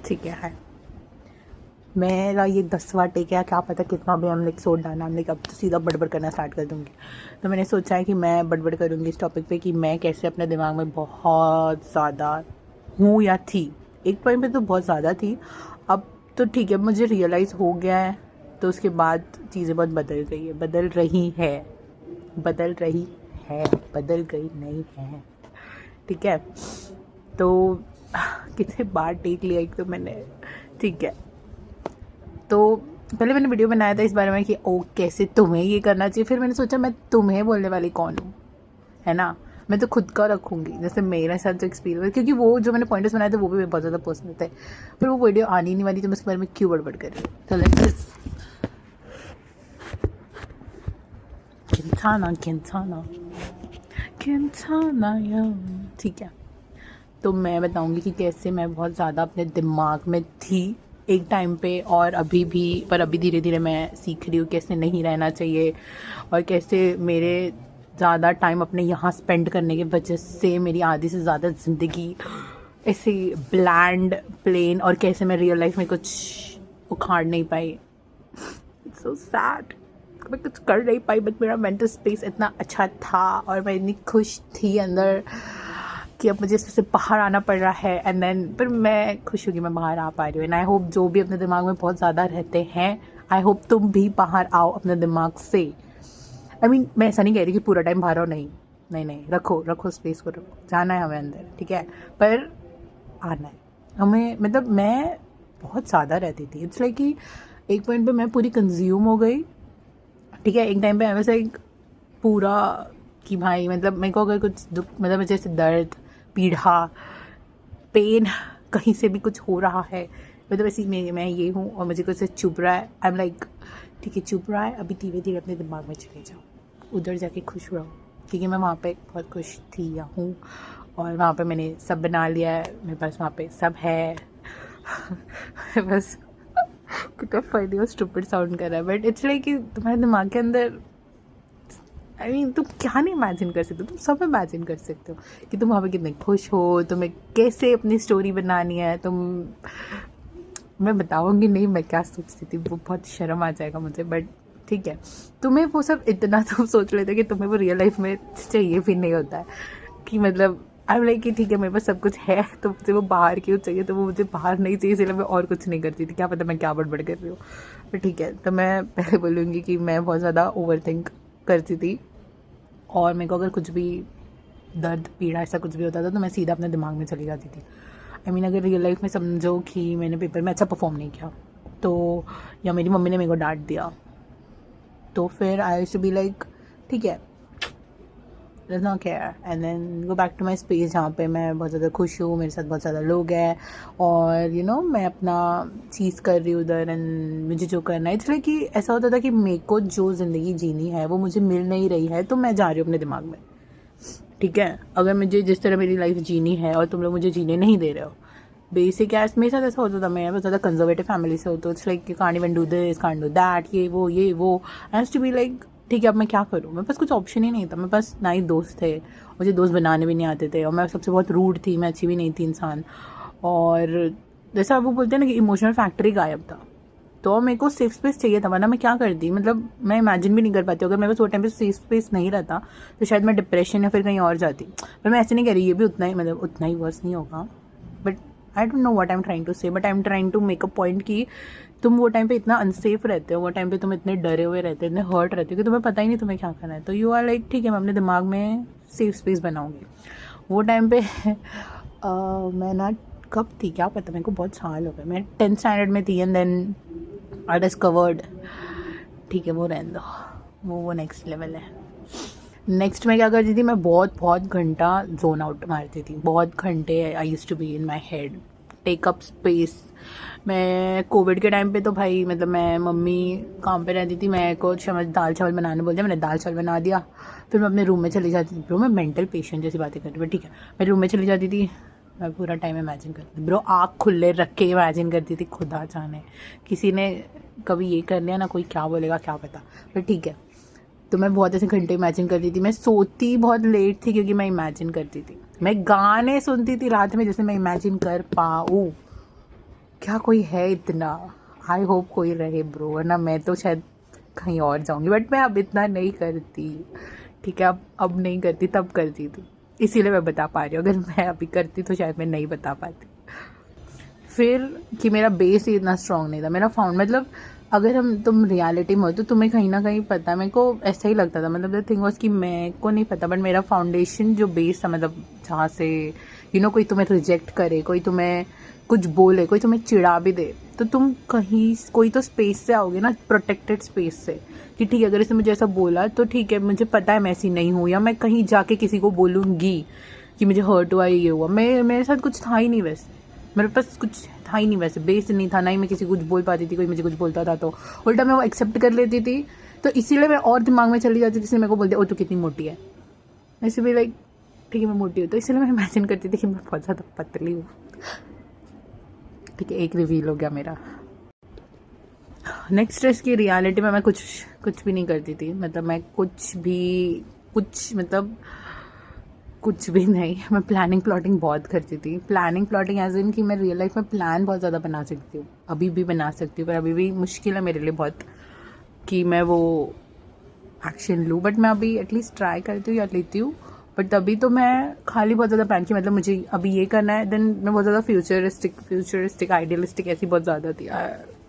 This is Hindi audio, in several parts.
ठीक है। मेरा ये 10वां टेक है, क्या पता कितना भी हमने सोच डालना, हमने अब तो सीधा बड़बड़ करना स्टार्ट कर दूँगी। तो मैंने सोचा है कि मैं बड़बड़ करूँगी इस टॉपिक पे कि मैं कैसे अपने दिमाग में बहुत ज़्यादा हूँ या थी। एक पॉइंट पे तो बहुत ज़्यादा थी, अब तो ठीक है, मुझे रियलाइज़ हो गया है। तो उसके बाद चीज़ें बहुत बदल गई है, बदल रही है, बदल रही है, बदल गई नहीं है। ठीक है, तो कितने बार टेक लिया एक तो मैंने। ठीक है, तो पहले मैंने वीडियो बनाया था इस बारे में कि ओ कैसे तुम्हें ये करना चाहिए, फिर मैंने सोचा मैं तुम्हें बोलने वाली कौन हूँ, है ना। मैं तो खुद का रखूँगी, जैसे मेरे साथ जो एक्सपीरियंस, क्योंकि वो जो मैंने पॉइंट्स बनाए थे वो भी बहुत ज़्यादा पर्सनल थे, पर वो वीडियो आनी नहीं वाली, तो मैं उसके बारे में क्यों बड़बड़ कर रही हूँ। तो लेट्स किंसाना किंसाना किंसाना या, ठीक है। तो मैं बताऊंगी कि कैसे मैं बहुत ज़्यादा अपने दिमाग में थी एक टाइम पे, और अभी भी, पर अभी धीरे धीरे मैं सीख रही हूँ कैसे नहीं रहना चाहिए, और कैसे मेरे ज़्यादा टाइम अपने यहाँ स्पेंड करने की वजह से मेरी आधी से ज़्यादा ज़िंदगी ऐसे ब्लैंड प्लेन, और कैसे मैं रियल लाइफ में कुछ उखाड़ नहीं पाई। इट्स सो सैड, मैं कुछ कर नहीं पाई, बट मेरा मेंटल स्पेस इतना अच्छा था और मैं इतनी खुश थी अंदर कि अब मुझे इससे बाहर आना पड़ रहा है। एंड देन फिर मैं खुश हूँ कि मैं बाहर आ पा रही हूँ। एंड आई होप जो भी अपने दिमाग में बहुत ज़्यादा रहते हैं, आई होप तुम भी बाहर आओ अपने दिमाग से। आई मीन मैं ऐसा नहीं कह रही कि पूरा टाइम बाहर आओ, नहीं नहीं नहीं, रखो स्पेस को, रखो, जाना है हमें अंदर, ठीक है, पर आना है हमें। मतलब मैं बहुत ज़्यादा रहती थी, इट्स लाइक कि एक पॉइंट पे मैं पूरी कंज्यूम हो गई। ठीक है, एक टाइम पे आई वाज लाइक पूरा कि भाई मतलब मेरे को अगर कुछ दुख, मतलब जैसे दर्द, पीड़ा, पेन, कहीं से भी कुछ हो रहा है, मतलब ऐसी मैं ये हूँ और मुझे कुछ चुभ रहा है, आई एम लाइक ठीक है चुभ रहा है, अभी धीरे धीरे अपने दिमाग में चले जाओ, उधर जाके खुश रहो, क्योंकि मैं वहाँ पे बहुत खुश थी या हूँ, और वहाँ पे मैंने सब बना लिया है, मेरे पास वहाँ पे सब है। बस कितना फनी और स्टूपिड साउंड कर रहा है, बट इट्स लाइक कि तुम्हारे दिमाग के अंदर, आई मीन तुम क्या नहीं इमेजिन कर सकते, तुम सब इमेजिन कर सकते हो कि तुम वहाँ पे कितने खुश हो, तुम्हें कैसे अपनी स्टोरी बनानी है। मैं बताऊँगी नहीं मैं क्या सोचती थी, वो बहुत शर्म आ जाएगा मुझे, बट ठीक है, तुम्हें वो सब इतना तुम सोच लेते कि तुम्हें वो रियल लाइफ में चाहिए भी नहीं होता है, कि मतलब आई एम लाइक कि ठीक है मेरे पास सब कुछ है, तो मुझे वो बाहर क्यों चाहिए, तो वो मुझे बाहर नहीं चाहिए, इसलिए मैं और कुछ नहीं करती थी, क्या पता मैं क्या बड़बड़ कर रही हूँ। पर ठीक है, तो मैं पहले बोलूँगी कि मैं बहुत ज़्यादा ओवर थिंक करती थी, और मेरे को अगर कुछ भी दर्द, पीड़ा, ऐसा कुछ भी होता था तो मैं सीधा अपने दिमाग में चली जाती थी। आई मीन अगर रियल लाइफ में समझो कि मैंने पेपर में अच्छा परफॉर्म नहीं किया, तो या मेरी मम्मी ने मेरे को डांट दिया, तो फिर I used to be like ठीक है, does not care, and then go back to my space जहाँ पे मैं बहुत ज़्यादा खुश हूँ, मेरे साथ बहुत ज़्यादा लोग हैं, और मैं अपना चीज़ कर रही हूँ उधर, एंड मुझे जो करना है, इसलिए कि ऐसा होता था कि मेरे को जो ज़िंदगी जीनी है वो मुझे मिल नहीं रही है, तो मैं जा रही हूँ अपने दिमाग में। ठीक है, अगर मुझे जिस तरह मेरी लाइफ जीनी है और तुम लोग मुझे जीने नहीं दे रहे हो, बेसिक एस मेरे साथ ऐसा होता था, मैं बहुत ज़्यादा कंजर्वेटिव फैमिली से होता, it's like can't even do this, can't do that, ये वो हैज़ टू बी लाइक ठीक है, अब मैं क्या करूँ, मेरे पास कुछ ऑप्शन ही नहीं था, मेरे पास ना ही दोस्त थे, मुझे दोस्त बनाने भी नहीं आते थे, और मैं सबसे बहुत रूड थी, मैं अच्छी भी नहीं थी इंसान, और जैसा वो बोलते हैं ना कि इमोशनल फैक्टर ही गायब था, तो मेरे को सेफ स्पेस चाहिए था, वरना मैं क्या करती, मतलब मैं इमेजिन भी नहीं कर पाती, अगर मेरे पास वो टाइम पे सेफ स्पेस नहीं रहता तो शायद मैं डिप्रेशन या फिर कहीं और जाती। पर मैं ऐसे नहीं कह रही, ये भी उतना ही, मतलब उतना ही वर्स नहीं होगा, but I don't know what I am trying to say, but I am trying to make a point कि तुम वो टाइम पे इतना अनसेफ रहते हो, वो टाइम पे तुम इतने डरे हुए रहते हो, इतने हर्ट रहते हो कि तुम्हें पता ही नहीं तुम्हें क्या करना है, तो यू आर लाइक ठीक है मैं अपने दिमाग में सेफ स्पेस बनाऊंगी। वो टाइम पे मैं ना कब थी क्या पता, मेरे को बहुत साल हो गए, मैं 10th स्टैंडर्ड में थी, एंड देन आई डिस्कवर्ड, ठीक है वो रहने दो, वो नेक्स्ट लेवल है। नेक्स्ट मैं क्या करती थी, मैं बहुत घंटा जोन आउट मारती थी, बहुत घंटे I used to be in my head, take up space. मैं कोविड के टाइम पे तो भाई मतलब मैं मम्मी काम पे रहती थी, मैं को समझ दाल चावल बनाने बोल दिया, मैंने दाल चावल बना दिया, फिर मैं अपने रूम में चली जाती थी, ब्रो मैं मेंटल पेशेंट जैसी बातें करती थी, ठीक है मैं रूम में चली जाती थी, मैं पूरा टाइम इमेजिन करती थी, ब्रो आँख खुले रख के इमेजिन करती थी, खुदा जाने किसी ने कभी ये कर लिया ना, कोई क्या बोलेगा क्या पता, पर ठीक है, तो मैं बहुत ऐसे घंटे इमेजिन करती थी, मैं सोती बहुत लेट थी क्योंकि मैं इमेजिन करती थी, मैं गाने सुनती थी रात में जैसे मैं इमेजिन कर पाऊँ क्या कोई है इतना? आई होप कोई रहे ब्रो, वरना मैं तो शायद कहीं और जाऊंगी, बट मैं अब इतना नहीं करती। ठीक है, अब नहीं करती, तब करती थी, इसीलिए मैं बता पा रही हूँ। अगर मैं अभी करती तो शायद मैं नहीं बता पाती। फिर कि मेरा बेस ही इतना स्ट्रांग नहीं था, मेरा फाउंड मतलब अगर तुम रियलिटी में हो तो तुम्हें कहीं ना कहीं पता है। मेरे को ऐसा ही लगता था, मतलब द थिंग वाज कि मेरे को नहीं पता, बट मेरा फाउंडेशन जो बेस था, मतलब जहाँ से कोई तुम्हें रिजेक्ट करे, कोई तुम्हें कुछ बोले, कोई तुम्हें चिढ़ा भी दे, तो तुम कहीं कोई तो स्पेस से आओगे ना, प्रोटेक्टेड स्पेस से, कि ठीक है अगर इसने मुझे ऐसा बोला तो ठीक है, मुझे पता है मैं ऐसी नहीं हूँ, या मैं कहीं जाके किसी को बोलूँगी कि मुझे हर्ट हुआ, ये हुआ। मेरे साथ कुछ था ही नहीं वैसे, मेरे पास कुछ था ही नहीं वैसे, बेस नहीं था, ना ही मैं किसी को कुछ बोल पाती थी, कोई मुझे कुछ बोलता था तो उल्टा मैं वो एक्सेप्ट कर लेती थी। तो इसीलिए मैं और दिमाग में चली जाती थी, किसी मेरे को बोलते ओ तू कितनी मोटी है, ऐसे भी लाइक ठीक है मैं मोटी हूँ, तो इसलिए मैं इमेजिन करती थी कि मैं बहुत ज़्यादा पतली हूँ। ठीक है, एक रिवील हो गया मेरा। नेक्स्ट है इसकी रियलिटी में मैं कुछ भी नहीं करती थी, मतलब मैं कुछ भी नहीं। मैं प्लानिंग प्लॉटिंग बहुत करती थी। प्लानिंग प्लॉटिंग एज इन कि मैं रियल लाइफ में प्लान बहुत ज़्यादा बना सकती हूँ, अभी भी बना सकती हूँ, पर अभी भी मुश्किल है मेरे लिए बहुत कि मैं वो एक्शन लूँ, बट मैं अभी एटलीस्ट ट्राई करती हूँ या लेती हूँ। बट तभी तो मैं खाली बहुत ज़्यादा प्लान की, मतलब मुझे अभी ये करना है, देन मैं बहुत ज़्यादा फ्यूचरिस्टिक आइडियलिस्टिक ऐसी बहुत ज़्यादा थी,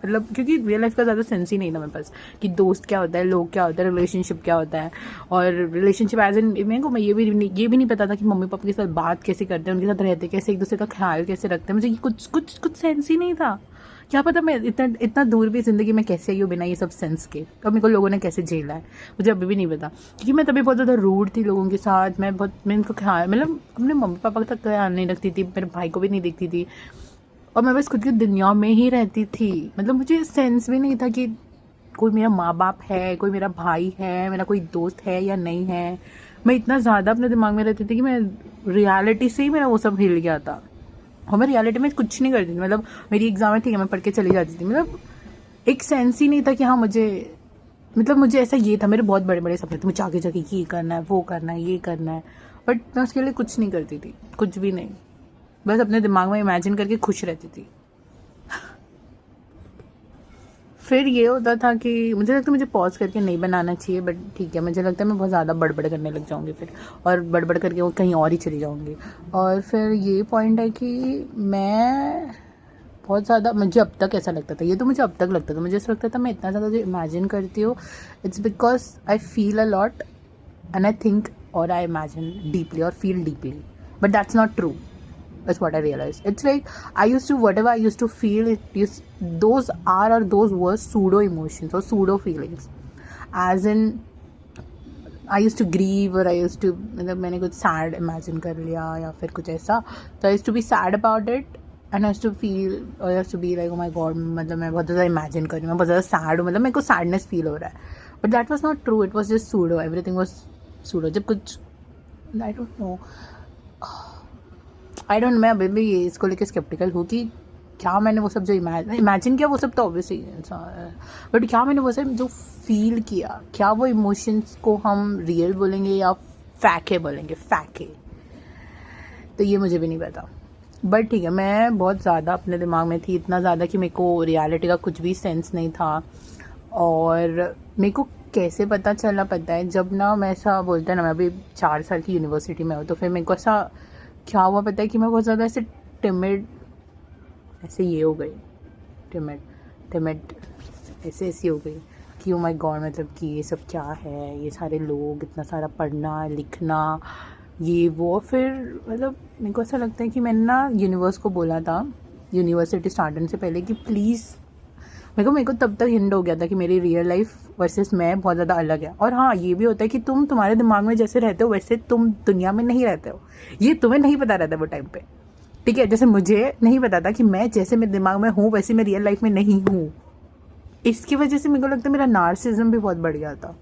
मतलब क्योंकि रियल लाइफ का ज़्यादा सेंस ही नहीं था मेरे पास कि दोस्त क्या होता है, लोग क्या होता है, रिलेशनशिप क्या होता है। और रिलेशनशिप एज इन मेरे को मैं ये भी नहीं पता था कि मम्मी पापा के साथ बात कैसे करते हैं, उनके साथ रहते कैसे, एक दूसरे का ख्याल कैसे रखते हैं, मुझे कुछ सेंस ही नहीं था। क्या पता मैं इतना दूर भी ज़िंदगी में कैसे आई हूँ बिना ये सब सेंस के, और मेरे को लोगों ने कैसे झेला है मुझे अभी भी नहीं पता, क्योंकि मैं तभी बहुत ज़्यादा रूड थी लोगों के साथ। मैं इनको ख्याल, मतलब अपने मम्मी पापा का तक ख्याल नहीं रखती थी, मेरे भाई को भी नहीं देखती थी, और मैं बस खुद की दुनिया में ही रहती थी। मतलब मुझे सेंस भी नहीं था कि कोई मेरा माँ बाप है, कोई मेरा भाई है, मेरा कोई दोस्त है या नहीं है। मैं इतना ज़्यादा अपने दिमाग में रहती थी कि मैं रियलिटी से ही मेरा वो सब हिल गया था, और मैं रियलिटी में कुछ नहीं करती थी। मतलब मेरी एग्जाम है, ठीक है मैं पढ़ के चली जाती थी, मतलब एक सेंस ही नहीं था कि हाँ मुझे ऐसा ये था, मेरे बहुत बड़े बड़े सपने थे, मुझे आगे जाके ये करना है, वो करना है, ये करना है, बट मैं उसके लिए कुछ नहीं करती थी, कुछ भी नहीं, बस अपने दिमाग में इमेजिन करके खुश रहती थी। फिर ये होता था कि मुझे लगता है मुझे पॉज करके नहीं बनाना चाहिए, बट ठीक है, मुझे लगता है मैं बहुत ज़्यादा बड़बड़ करने लग जाऊँगी फिर, और बड़बड़ करके वो कहीं और ही चली जाऊँगी। और फिर ये पॉइंट है कि मैं बहुत ज़्यादा, मुझे अब तक ऐसा लगता था, ये तो मुझे अब तक लगता था, मुझे ऐसा लगता था मैं इतना ज़्यादा जो इमेजिन करती हूँ, it's because I feel a lot and I think और आई इमेजिन डीपली और feel deeply, but that's not true. That's what I realized. It's like whatever I used to feel, those were pseudo emotions or pseudo feelings. As in, I used to grieve, or I used to, मतलब मैंने कुछ sad imagine कर लिया या फिर कुछ ऐसा, तो I used to be sad about it, and I used to feel, or I used to be like, oh my god, मतलब मैं बहुत ज़्यादा imagine कर रही हूँ, मैं बहुत ज़्यादा sad हूँ, मतलब मेरे को sadness feel हो रहा है, but that was not true. It was just pseudo. Everything was pseudo. जब कुछ, I don't know. I don't, मैं अभी भी ये इसको लेकर स्केप्टिकल हूँ कि क्या मैंने वो सब जो इमेजिन किया, वो सब तो ऑब्वियसली इंसान है, बट क्या मैंने वो सब जो फील किया, क्या वो इमोशंस को हम रियल बोलेंगे या फैके बोलेंगे, फैके, तो ये मुझे भी नहीं पता। बट ठीक है, मैं बहुत ज़्यादा अपने दिमाग में थी, इतना ज़्यादा कि मेरे को रियलिटी का कुछ भी सेंस नहीं था। और मेरे को कैसे पता चला, पता है जब ना मैं ऐसा बोलता है ना, मैं अभी 4 साल की यूनिवर्सिटी में हूँ, तो फिर मेरे को ऐसा क्या हुआ पता है कि मैं बहुत ज़्यादा ऐसे टिमिड, ऐसे ये हो गई, टिमिड ऐसी हो गई कि ओ माय गॉड, मतलब कि ये सब क्या है, ये सारे लोग, इतना सारा पढ़ना लिखना, ये वो। फिर मतलब मेरे को ऐसा लगता है कि मैंने ना यूनिवर्स को बोला था यूनिवर्सिटी स्टार्ट होने से पहले कि प्लीज़, मेरे को तब तक हिंट हो गया था कि मेरी रियल लाइफ वर्सेस मैं बहुत ज़्यादा अलग है। और हाँ, ये भी होता है कि तुम्हारे दिमाग में जैसे रहते हो वैसे तुम दुनिया में नहीं रहते हो, ये तुम्हें नहीं पता रहता वो टाइम पे, ठीक है। जैसे मुझे नहीं पता था कि मैं जैसे मेरे दिमाग में हूँ वैसे मैं रियल लाइफ में नहीं हूँ। इसकी वजह से मेरे को लगता है मेरा नार्सिज्म भी बहुत बढ़ गया था।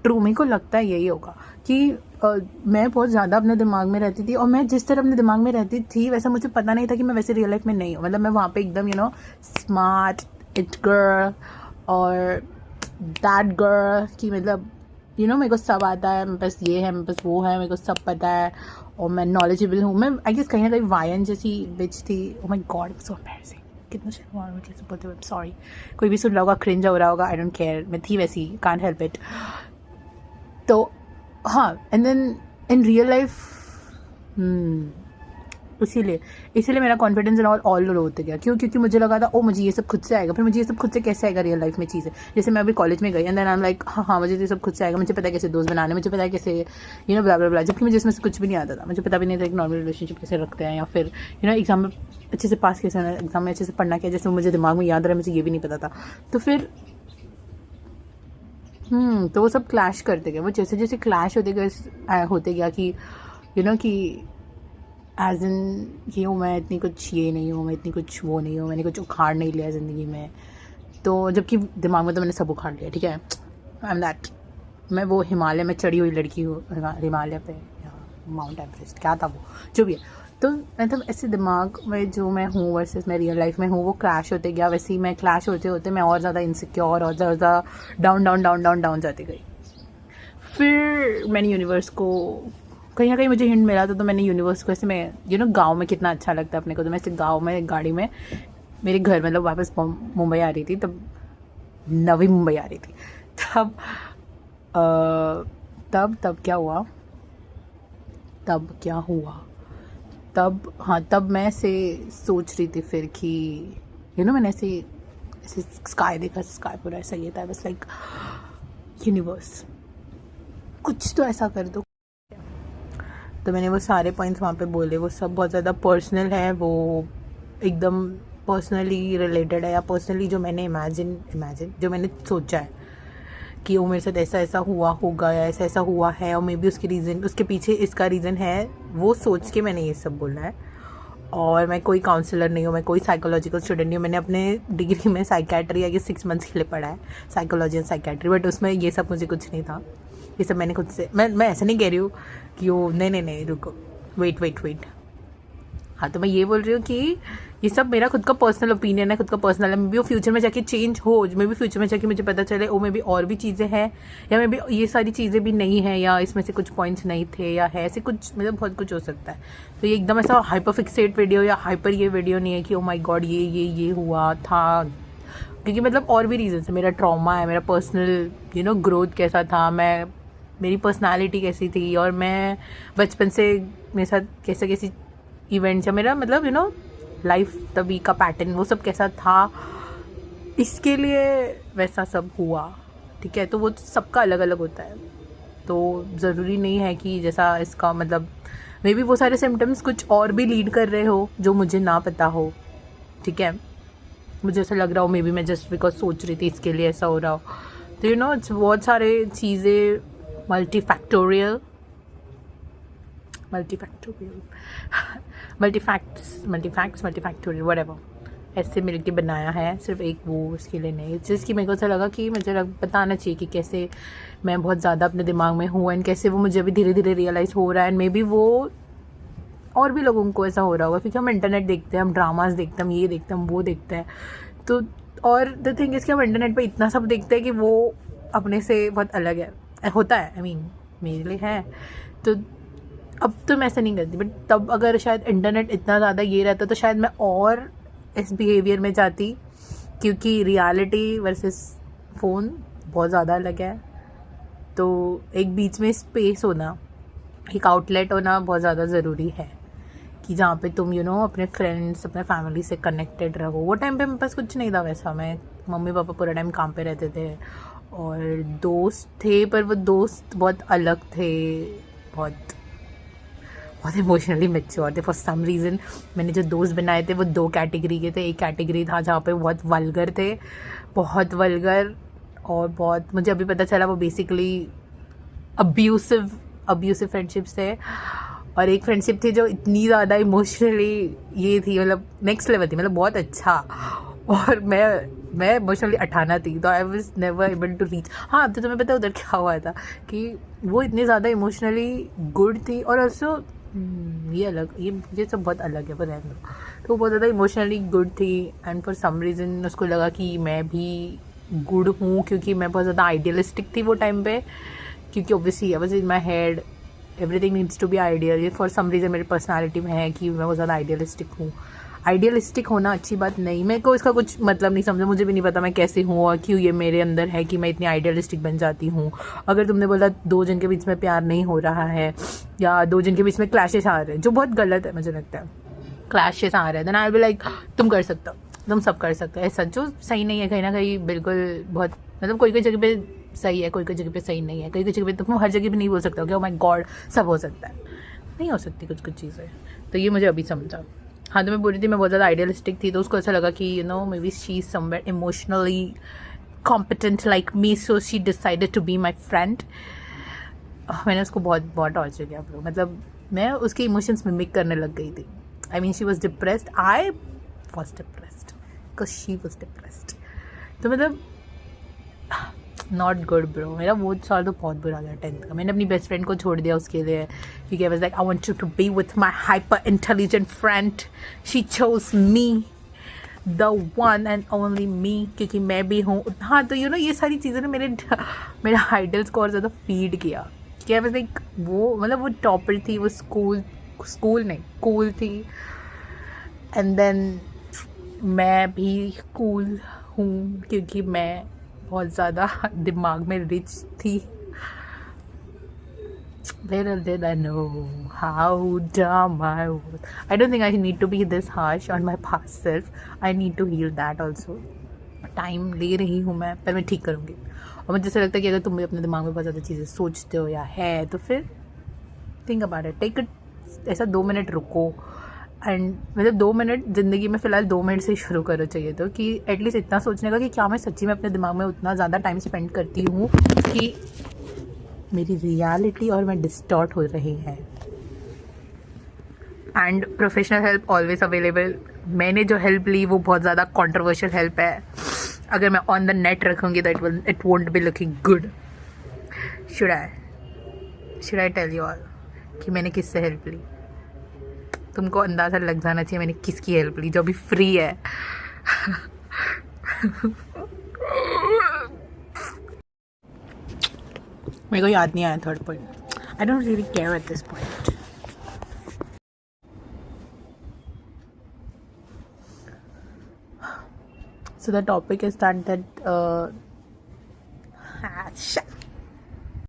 ट्रू, मेरे को लगता है यही होगा कि मैं बहुत ज़्यादा अपने दिमाग में रहती थी, और मैं जिस तरह अपने दिमाग में रहती थी वैसा मुझे पता नहीं था कि मैं वैसे रियल लाइफ में नहीं हूँ। मतलब मैं वहाँ पे एकदम स्मार्ट इट गर्ल और दैट गर्ल की, मतलब मेरे को सब आता है, मेरे पास ये है, मेरे पास वो है, मेरे को सब पता है, और मैं नॉलेजेबल हूँ। मैं आई गेस कहीं ना कहीं वायन जैसी बिच थी। Oh my God, so embarrassing. कितना शर्म मुझे सब बोलते हुए, सॉरी। कोई भी सुन रहा होगा, क्रिंज हो रहा होगा, आई डोंट केयर। मैं थी वैसी, कांट हेल्प इट। तो हाँ, and then in real life इसीलिए मेरा कॉन्फिडेंस एंड ऑल लो होते गया। क्यों? क्योंकि मुझे लगा था ओ मुझे ये सब खुद से आएगा। फिर मुझे ये सब खुद से कैसे आएगा रियल लाइफ में चीज़ें। जैसे मैं अभी कॉलेज में गई and then I am like हाँ मुझे ये सब खुद से आएगा। मुझे पता है कैसे दोस्त बनाने, मुझे पता है कैसे ब्ला ब्ला ब्ला। जबकि मुझे इसमें से कुछ भी नहीं आता था। मुझे पता भी नहीं था एक नॉर्मल रिलेशनशिप कैसे रखते हैं, या फिर एग्जाम में अच्छे से पास कैसे होना, एग्जाम में अच्छे से पढ़ना क्या, जैसे मुझे दिमाग में याद रहा, मुझे ये भी नहीं पता था। तो फिर तो वो सब क्लैश करते गए। वो जैसे जैसे क्लैश होते गया कि कि एज इन ये हूँ मैं, इतनी कुछ ये नहीं हूँ मैं, इतनी कुछ वो नहीं हूँ, मैंने कुछ उखाड़ नहीं लिया ज़िंदगी में। तो जबकि दिमाग में तो मैंने सब उखाड़ लिया, ठीक है। आई एम दैट, मैं वो हिमालय में चढ़ी हुई लड़की हूँ, हिमालय पे या माउंट एवरेस्ट क्या था वो, जो भी है। तो मतलब ऐसे दिमाग में जो मैं हूँ वर्सेस मैं रियल लाइफ में हूँ वो क्लैश होते गया। वैसे ही मैं क्लैश होते होते मैं और ज़्यादा इनसिक्योर और ज़्यादा down down down down down जाती गई। फिर मैंने यूनिवर्स को कहीं ना कहीं मुझे हिंट मिला था। तो मैंने यूनिवर्स को ऐसे मैं गांव में कितना अच्छा लगता है अपने को। तो मैं ऐसे गांव में गाड़ी में मेरे घर मतलब वापस मुंबई आ रही थी, तब नवी मुंबई आ रही थी। तब तब क्या हुआ तब मैं से सोच रही थी फिर कि मैंने ऐसे स्काई देखा, स्काई पूरा ऐसा ये था, बस लाइक यूनिवर्स कुछ तो ऐसा कर दो। तो मैंने वो सारे पॉइंट्स वहाँ पे बोले। वो सब बहुत ज़्यादा पर्सनल है, वो एकदम पर्सनली रिलेटेड है, या पर्सनली जो मैंने इमेजिन जो मैंने सोचा है कि वो मेरे साथ ऐसा ऐसा हुआ होगा या ऐसा ऐसा हुआ है, और मे बी उसके पीछे इसका रीज़न है, वो सोच के मैंने ये सब बोला है। और मैं कोई काउंसलर नहीं हूँ, मैं कोई साइकोलॉजिकल स्टूडेंट नहीं हूँ। मैंने अपने डिग्री में साइकेट्री या 6 मंथ्स के लिए पढ़ा है, साइकोलॉजी एंड साइकेट्री, बट उसमें ये सब मुझे कुछ नहीं था। ये सब मैंने खुद से, मैं ऐसा नहीं कह रही हूँ कि वो नहीं रुको, वेट। हाँ, तो मैं ये बोल रही हूँ कि ये सब मेरा खुद का पर्सनल ओपिनियन है, खुद का पर्सनल है। मे बी वो फ्यूचर में जाके चेंज हो, मे बी फ्यूचर में जाके मुझे पता चले ओ मे बी और भी चीज़ें हैं, या मे बी ये सारी चीज़ें भी नहीं है, या इसमें से कुछ पॉइंट्स नहीं थे, या है ऐसे कुछ, मतलब बहुत कुछ हो सकता है। तो ये एकदम ऐसा हाइपर फिक्सेट वीडियो या हाइपर ये वीडियो नहीं है कि ओ माई गॉड ये हुआ था, क्योंकि मतलब और भी रीजन है। मेरा ट्रॉमा है, मेरा पर्सनल ग्रोथ कैसा था, मेरी पर्सनालिटी कैसी थी, और मैं बचपन से मेरे साथ कैसी इवेंट्स है, मेरा मतलब लाइफ तभी का पैटर्न वो सब कैसा था, इसके लिए वैसा सब हुआ, ठीक है। तो वो सबका अलग अलग होता है। तो ज़रूरी नहीं है कि जैसा इसका मतलब मे बी वो सारे सिम्टम्स कुछ और भी लीड कर रहे हो जो मुझे ना पता हो, ठीक है। मुझे ऐसा लग रहा हो मे बी मैं जस्ट बिकॉज सोच रही थी इसके लिए ऐसा हो रहा हो। तो बहुत सारे चीज़ें मल्टीफैक्टोरियल व्हाटएवर ऐसे मिलके बनाया है, सिर्फ एक वो उसके लिए नहीं, जिसकी मेरे को ऐसा लगा कि मुझे बताना चाहिए कि कैसे मैं बहुत ज़्यादा अपने दिमाग में हूँ, एंड कैसे वो मुझे अभी धीरे धीरे रियलाइज़ हो रहा है। एंड मे बी वो और भी लोगों को ऐसा हो रहा होगा, क्योंकि हम इंटरनेट देखते हैं, हम ड्रामास देखते हैं, हम ये देखते हैं, हम वो देखते हैं। तो और द थिंग इज़ कि हम इंटरनेट पे इतना सब देखते हैं कि वो अपने से बहुत अलग है, होता है। आई मीन मेरे लिए है। तो अब तो मैं ऐसा नहीं करती, बट तब अगर शायद इंटरनेट इतना ज़्यादा ये रहता तो शायद मैं और इस बिहेवियर में जाती, क्योंकि रियलिटी वर्सेस फ़ोन बहुत ज़्यादा अलग है। तो एक बीच में स्पेस होना, एक आउटलेट होना बहुत ज़्यादा ज़रूरी है, कि जहाँ पे तुम अपने फ्रेंड्स, अपने फैमिली से कनेक्टेड रहो। वो टाइम पे मेरे पास कुछ नहीं था वैसा। मैं मम्मी पापा पूरा टाइम काम पे रहते थे, और दोस्त थे, पर वो दोस्त बहुत अलग थे, बहुत इमोशनली मैच्योर थे। फॉर सम रीज़न मैंने जो दोस्त बनाए थे वो 2 कैटेगरी के थे। एक कैटेगरी था जहाँ पे बहुत वल्गर थे, बहुत वल्गर, और बहुत, मुझे अभी पता चला वो बेसिकली अब्यूसिव फ्रेंडशिप्स थे। और एक फ्रेंडशिप थी जो इतनी ज़्यादा इमोशनली ये थी, मतलब नेक्स्ट लेवल थी, मतलब बहुत अच्छा। और मैं इमोशनली अठाना थी, तो I was never able to reach. हाँ, तो तुम्हें पता उधर क्या हुआ था कि वो इतनी ज़्यादा इमोशनली गुड थी, और ऑल्सो ये सब बहुत अलग है, पर रहने दो। तो वो बहुत ज़्यादा इमोशनली गुड थी, एंड फॉर सम रीज़न उसको लगा कि मैं भी गुड हूँ, क्योंकि मैं बहुत ज़्यादा आइडियलिस्टिक थी वो टाइम पे, क्योंकि obviously I was in my head everything needs to be ideal. ये फॉर सम रीज़न मेरी पर्सनालिटी में है कि मैं बहुत ज़्यादा आइडियलिस्टिक हूँ। आइडियलिस्टिक होना अच्छी बात नहीं, मेरे को इसका कुछ मतलब नहीं समझा, मुझे भी नहीं पता मैं कैसे हूँ और क्यों ये मेरे अंदर है कि मैं इतनी आइडियलिस्टिक बन जाती हूँ। अगर तुमने बोला दो जन के बीच में प्यार नहीं हो रहा है या दो जन के बीच में क्लैशेस आ रहे हैं, जो बहुत गलत है मुझे लगता है, क्लैशेस आ रहे हैं, then I will be like तुम कर सकते हो, तुम सब कर सकते हो, ऐसा जो सही नहीं है कहीं ना कहीं, बिल्कुल बहुत मतलब कोई कोई जगह पे सही है, कोई कोई जगह पे सही नहीं है, कोई कोई जगह पे तुम हर जगह पे नहीं बोल सकते हो कि ओ माय गॉड सब हो सकता है, नहीं हो सकती कुछ कुछ चीज़ें। तो ये मुझे अभी समझा। हाँ, तो मैं बोल रही थी मैं बहुत ज़्यादा आइडियलिस्टिक थी, तो उसको ऐसा लगा कि you know maybe she is somewhere emotionally competent like me, so she decided to be my friend. मैंने उसको बहुत बहुत टॉर्चर किया ब्रो, मतलब मैं उसके इमोशंस मिमिक करने लग गई थी। I mean she was depressed, I was depressed because she was depressed. तो मतलब नॉट गुड ब्रो, मेरा वो साल तो बहुत बुरा गया 10th का। मैंने अपनी बेस्ट फ्रेंड को छोड़ दिया उसके लिए, क्योंकि I was like I want you to be with my hyper intelligent friend, she chose me, the one and only me, क्योंकि मैं भी हूँ। हाँ, तो यू नो ये सारी चीज़ें ना मेरे आइडल्स को और ज़्यादा फीड किया कि आई वाज लाइक वो मतलब वो टॉपर थी, वो स्कूल नहीं कूल थी, एंड देन मैं भी कूल हूँ क्योंकि मैं बहुत ज़्यादा दिमाग में रिच थी। Little did I know how dumb I was. I don't think I need to be this harsh on my past self. I need to heal that also. Time ले रही हूँ मैं, पर मैं ठीक करूँगी। और मुझे ऐसा लगता है कि अगर तुम भी अपने दिमाग में बहुत ज़्यादा चीज़ें सोचते हो या है तो फिर think about it, take it, ऐसा 2 मिनट रुको एंड मतलब 2 मिनट ज़िंदगी में फ़िलहाल 2 मिनट से ही शुरू करो चाहिए, तो कि एटलीस्ट इतना सोचने का कि क्या मैं सच्ची में अपने दिमाग में उतना ज़्यादा टाइम स्पेंड करती हूँ कि मेरी रियलिटी और मैं डिस्टॉर्ट हो रही हैं। And professional help always available. मैंने जो हेल्प ली वो बहुत ज़्यादा कॉन्ट्रोवर्शियल हेल्प है, अगर मैं ऑन द नेट रखूँगी तो it won't be looking good. Should I tell you all कि मैंने किससे हेल्प ली? तुमको अंदाज़ा लग जाना चाहिए मैंने किसकी हेल्प ली, जो भी फ्री है। मेरे को याद नहीं आया third point, I don't really care at this point. So the topic is that